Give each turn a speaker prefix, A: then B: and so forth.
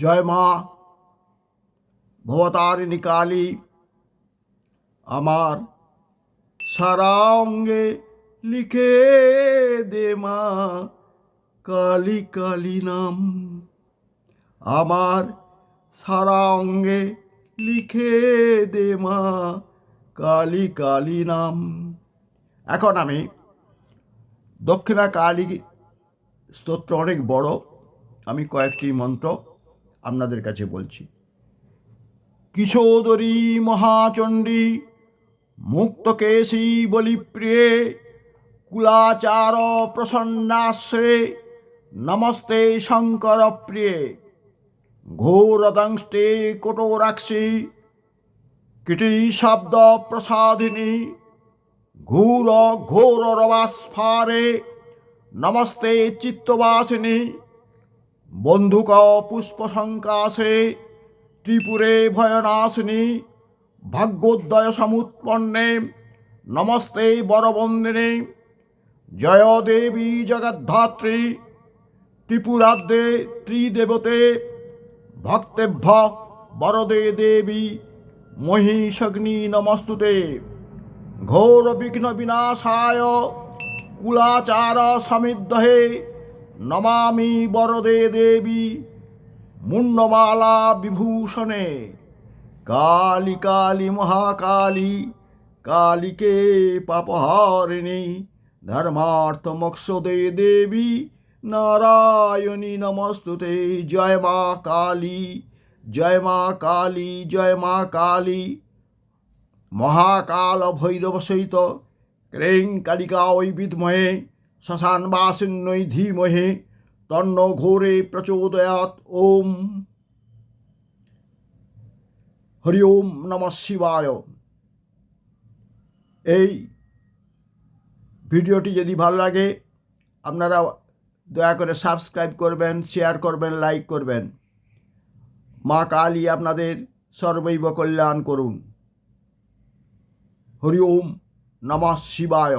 A: জয় মা ভবতারিণী কালী। আমার সারা অঙ্গে লিখে দে মা কালী কালী নাম। আমার সারা অঙ্গে লিখে দে মা কালী কালী নাম। এখন আমি দক্ষিণা কালী স্তোত্র অনেক বড়, আমি কয়েকটি মন্ত্র আপনাদের কাছে বলছি। কিশোদরী মহাচণ্ডী মুক্তকেশী বলিপ্রিয়ে কুলাচার প্রসন্নাশ্রে নমস্তে শঙ্কর প্রিয়ে। ঘোরদংষ্টে কটোরাক্ষী কীটি শব্দ প্রসাদিনী ঘোর ঘোর রবাস্ফারে নমস্তে চিত্তবাসিনী। বন্ধুক পুষ্প সংকাশে ত্রিপুরে ভয়নাশিনী ভাগ্যোদয় সমুৎপন্নে নমস্তে বরবন্দিনী। জয় দেবী জগদ্ধাত্রী ত্রিপুরাদ্যে ত্রিদেবতে ভক্তেভ্য বরদে দেবী মহিষগ্নি নমস্তুতে। ঘোর বিঘ্ন বিনাশায় কুলাচার সমিদ্ধয়ে নমামি বরদে দেবী মুন্ডমালা বিভূষণে। কালী কালী মহাকালী কালীকে পাপহারিণী ধর্মার্থ মোক্ষদে দেবী নারায়ণী নমস্তুতে। জয় মা কালী, জয় মা কালী, জয় মা কালী। মহাকাল ভৈরব সহিত ক্রীং কালিকা ওই বিদ্মহে শ্মশানবাসিন্যৈ ধীমহি তন্ন ঘোরে প্রচোদয়াৎ। ওম হরি ওম নমঃ শিবায়। এই ভিডিওটি যদি ভালো লাগে আপনারা দয়া করে সাবস্ক্রাইব করবেন, শেয়ার করবেন, লাইক করবেন। মা কালী আপনাদের সর্বৈব কল্যাণ করুন। হরি ওম নমঃ শিবায়।